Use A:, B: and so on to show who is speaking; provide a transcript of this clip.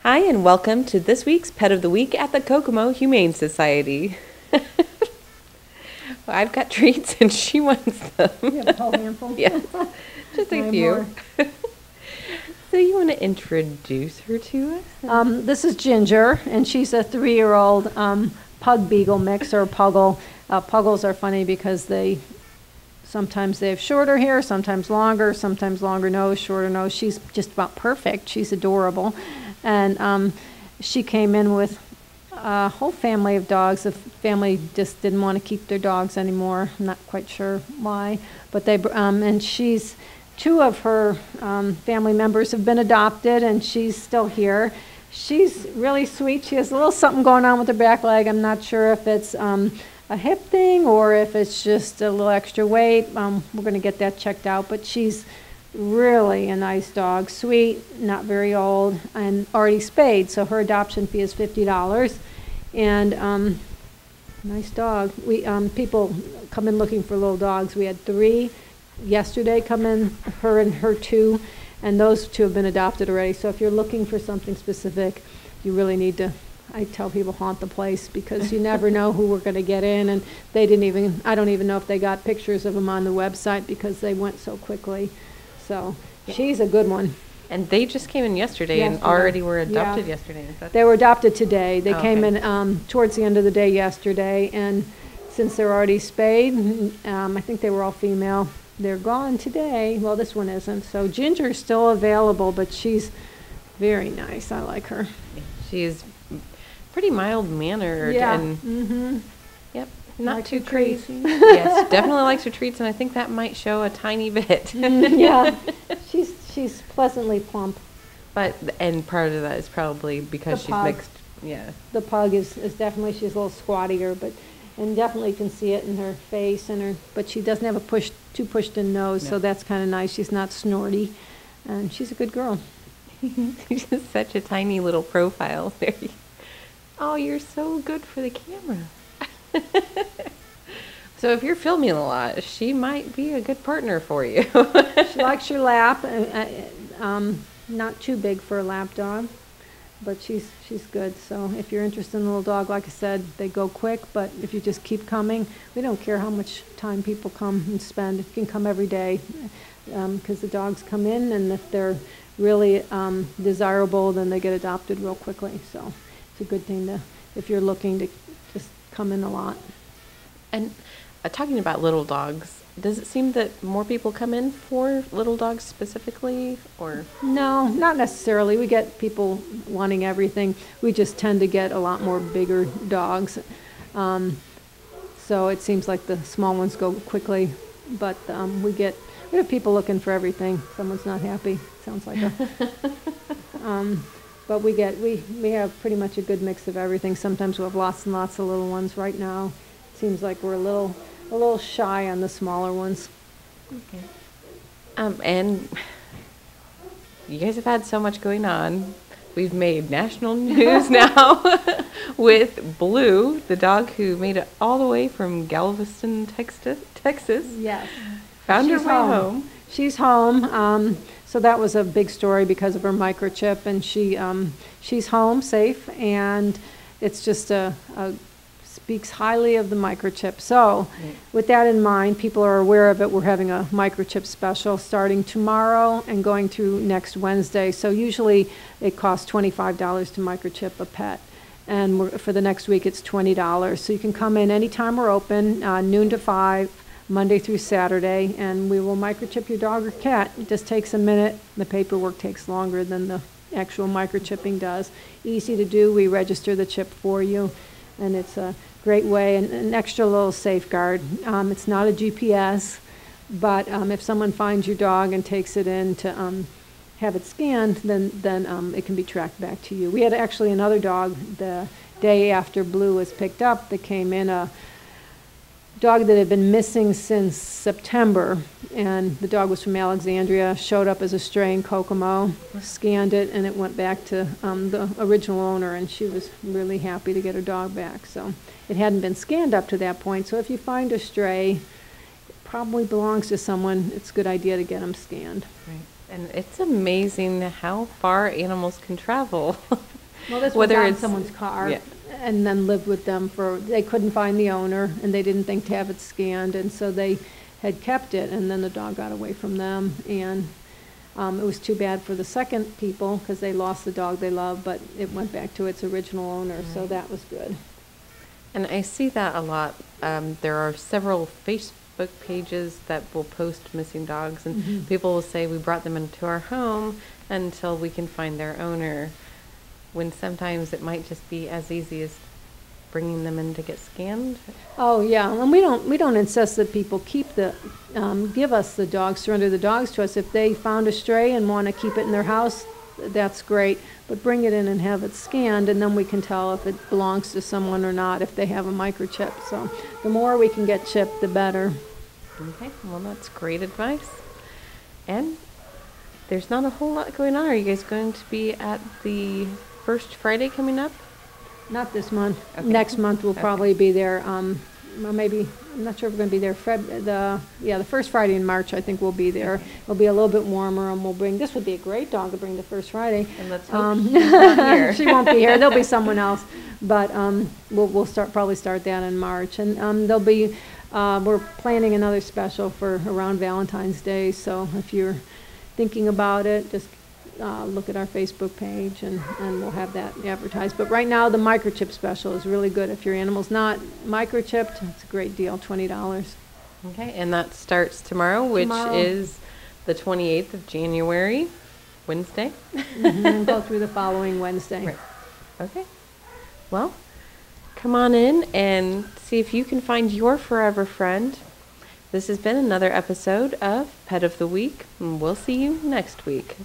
A: Hi, and welcome to this week's Pet of the Week at the Kokomo Humane Society. I've got treats and she wants them.
B: You have a whole handful?
A: Yeah, just a few. So you want to introduce her to us?
B: This is Ginger, and she's a 3-year-old pug beagle mix, or puggle. Puggles are funny because sometimes they have shorter hair, sometimes longer nose, shorter nose. She's just about perfect. She's adorable. And she came in with a whole family of dogs. The family just didn't want to keep their dogs anymore. I'm not quite sure why, but and she's 2 of her family members have been adopted, and she's still here. She's really sweet. She has a little something going on with her back leg. I'm not sure if it's a hip thing or if it's just a little extra weight. We're going to get that checked out, but she's really a nice dog, sweet, not very old, and already spayed, so her adoption fee is $50. And nice dog. People come in looking for little dogs. We had 3 yesterday come in, her and her 2, and those 2 have been adopted already. So if you're looking for something specific, you really need to, I tell people, haunt the place, because you never know who we're going to get in. And I don't even know if they got pictures of them on the website because they went so quickly. So she's a good one.
A: And they just came in yesterday and already were adopted yesterday.
B: They were adopted today. They came
A: okay.
B: in towards the end of the day yesterday, and since they're already spayed, I think they were all female. They're gone today. Well, this one isn't. So Ginger's still available, but she's very nice. I like her.
A: She's pretty mild-mannered.
B: Yeah.
A: And yep. Not
B: Likes
A: too
B: her
A: crazy.
B: treats.
A: Yes, definitely likes her treats, and I think that might show a tiny bit.
B: Yeah, she's pleasantly plump.
A: And part of that is probably because
B: The
A: she's
B: pug.
A: mixed. Yeah.
B: The pug is definitely, she's a little squattier, and definitely can see it in her face but she doesn't have a too pushed in nose, so that's kind of nice. She's not snorty, and she's a good girl.
A: She's just such a tiny little profile. There. Oh, you're so good for the camera. So if you're filming a lot, she might be a good partner for you.
B: She likes your lap. Not too big for a lap dog, but she's good. So if you're interested in a little dog, like I said, they go quick, but if you just keep coming, we don't care how much time people come and spend. You can come every day, because the dogs come in, and if they're really desirable, then they get adopted real quickly. So it's a good thing if you're looking to just come in a lot.
A: And talking about little dogs, does it seem that more people come in for little dogs specifically, or?
B: No, not necessarily. We get people wanting everything. We just tend to get a lot more bigger dogs. So it seems like the small ones go quickly, but we have people looking for everything. Someone's not happy. Sounds like but we have pretty much a good mix of everything. Sometimes we have lots and lots of little ones. Right now, it seems like we're a little shy on the smaller ones.
A: Okay. And you guys have had so much going on. We've made national news now with Blue, the dog who made it all the way from Galveston, Texas.
B: Yes.
A: Found her way home.
B: She's home. So that was a big story because of her microchip, and she's home safe, and it's just speaks highly of the microchip. So with that in mind, people are aware of it. We're having a microchip special starting tomorrow and going through next Wednesday. So usually it costs $25 to microchip a pet. And for the next week, it's $20. So you can come in anytime we're open, noon to 5, Monday through Saturday, and we will microchip your dog or cat. It just takes a minute. The paperwork takes longer than the actual microchipping does. Easy to do. We register the chip for you, and it's a great way, and an extra little safeguard. It's not a GPS, but if someone finds your dog and takes it in to have it scanned, then it can be tracked back to you. We had actually another dog the day after Blue was picked up that came in, dog that had been missing since September, and the dog was from Alexandria, showed up as a stray in Kokomo, scanned it, and it went back to the original owner, and she was really happy to get her dog back. So it hadn't been scanned up to that point, so if you find a stray, it probably belongs to someone, it's a good idea to get them scanned.
A: Right. And it's amazing how far animals can travel.
B: Well, this was
A: Whether
B: on
A: it's
B: someone's car,
A: yeah.
B: and then lived with them they couldn't find the owner, and they didn't think to have it scanned, and so they had kept it, and then the dog got away from them, and it was too bad for the second people, because they lost the dog they loved, but it went back to its original owner, so that was good.
A: And I see that a lot. There are several Facebook pages that will post missing dogs, and people will say, we brought them into our home until we can find their owner, when sometimes it might just be as easy as bringing them in to get scanned.
B: Oh, yeah, and we don't insist that people keep give us the dogs, surrender the dogs to us. If they found a stray and want to keep it in their house, that's great, but bring it in and have it scanned, and then we can tell if it belongs to someone or not, if they have a microchip. So the more we can get chipped, the better.
A: Okay, well, that's great advice. And there's not a whole lot going on. Are you guys going to be at the First Friday coming up?
B: Not this month.
A: Okay.
B: Next month we'll probably be there. Well, maybe, I'm not sure if we're going to be there. The first Friday in March, I think we'll be there.
A: Okay.
B: It'll be a little bit warmer, and this would be a great dog to bring the first Friday.
A: And let's hope she's not here.
B: She won't be here. There'll be someone else. But we'll probably start that in March. And there'll be, we're planning another special for around Valentine's Day. So if you're thinking about it, just look at our Facebook page, and we'll have that advertised. But right now, the microchip special is really good. If your animal's not microchipped, it's a great deal, $20.
A: Okay, and that starts tomorrow, which is the 28th of January, Wednesday.
B: And go through the following Wednesday.
A: Right. Okay. Well, come on in and see if you can find your forever friend. This has been another episode of Pet of the Week, and we'll see you next week.